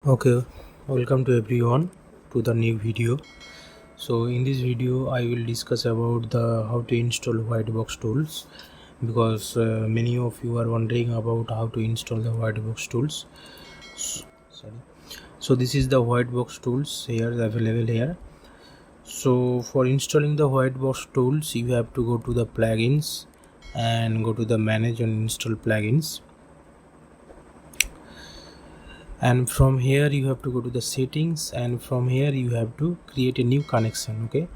Okay, welcome to everyone to the new video. So in this video I will discuss about the how to install WhiteBox tools, because many of you are wondering about how to install the WhiteBox tools. Sorry. So this is the WhiteBox tools here available here. So for installing the WhiteBox tools you have to go to the plugins and go to the manage and install plugins, and from here you have to go to the settings, and from here you have to create a new connection. Okay,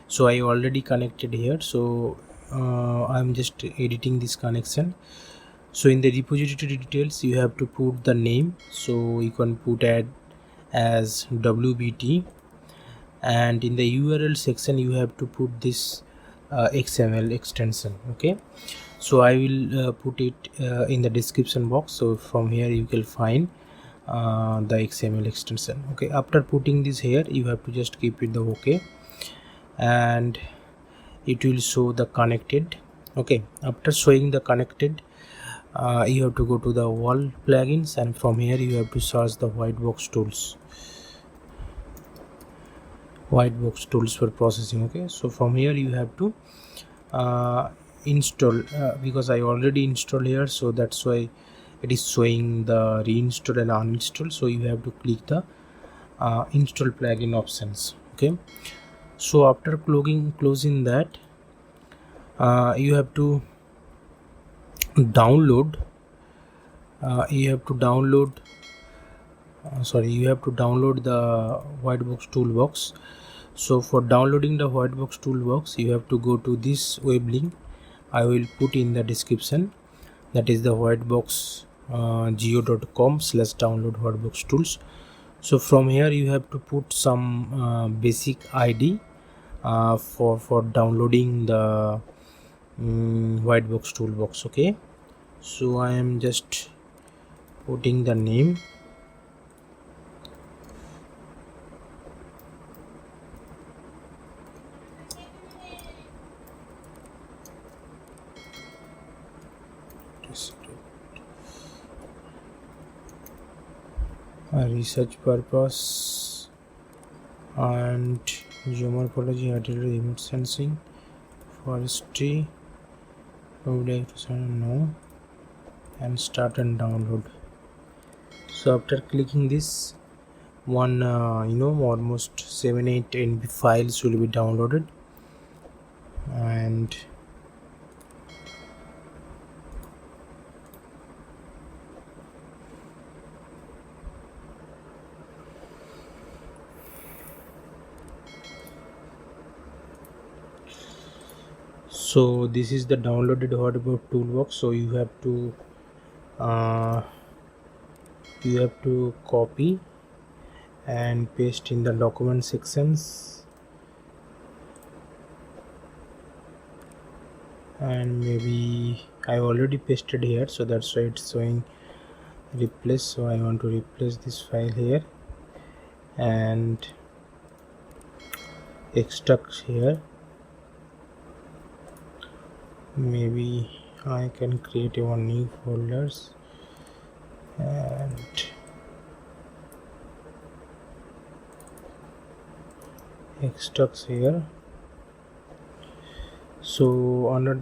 so I already connected here, so I'm just editing this connection. So in the repository details you have to put the name, so you can put it as WBT, and in the URL section you have to put this XML extension. Okay, so I will put it in the description box, so from here you can find the XML extension. Okay, after putting this here you have to just keep it the OK, and it will show the connected. Okay, after showing the connected you have to go to the wall plugins, and from here you have to search the WhiteBox tools for processing. Okay, so from here you have to install, because I already installed here, so that's why it is showing the reinstall and uninstall. So you have to click the install plugin options. Okay, so after closing that you have to download you have to download the WhiteBox Toolbox. So for downloading the WhiteBox Toolbox you have to go to this web link I will put in the description, that is the whitebox.geo.com/download WhiteBox tools. So from here you have to put some basic ID for downloading the WhiteBox Toolbox. Okay, so I am just putting the name, research purpose, and geomorphology, artillery, remote sensing, forestry, no, and start and download. So after clicking this one, almost 7-8 MB files will be downloaded, and so this is the downloaded WhiteBox Toolbox. So you have to copy and paste in the document sections, and maybe I already pasted here, so that's why it's showing replace. So I want to replace this file here and extract here. Maybe I can create one new folders and extracts here. So under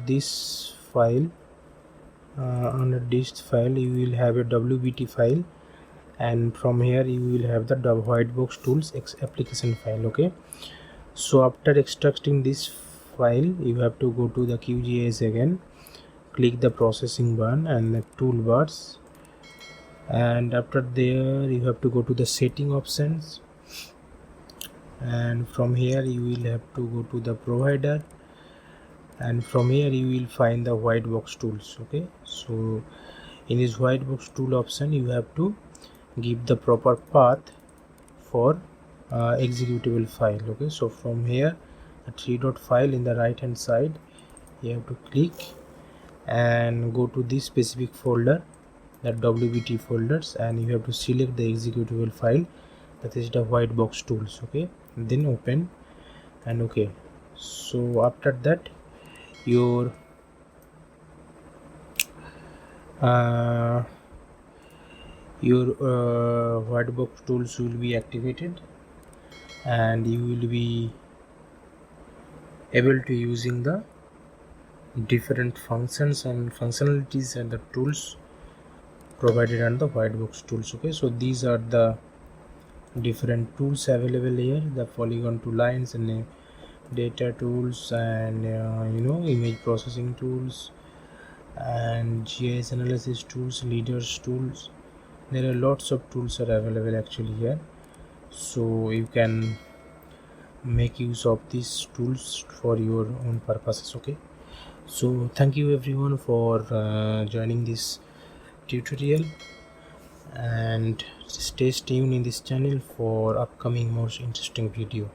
this file you will have a WBT file, and from here you will have the WhiteBox tools application file. Okay, so after extracting this file you have to go to the QGIS again, click the processing button and the toolbars, and after there you have to go to the setting options, and from here you will have to go to the provider, and from here you will find the WhiteBox tools. Okay, so in this WhiteBox tool option you have to give the proper path for executable file. Okay, so from here a 3-dot file in the right hand side you have to click and go to this specific folder, that WBT folders, and you have to select the executable file, that is the WhiteBox tools. Okay, then open, and okay, so after that your your WhiteBox tools will be activated, and you will be able to using the different functions and functionalities and the tools provided on the WhiteBox tools. Okay, so these are the different tools available here: the polygon tool lines and data tools, and image processing tools, and GIS analysis tools, leaders tools. There are lots of tools are available actually here, so you can make use of these tools for your own purposes. Okay, so thank you everyone for joining this tutorial, and stay tuned in this channel for upcoming more interesting video.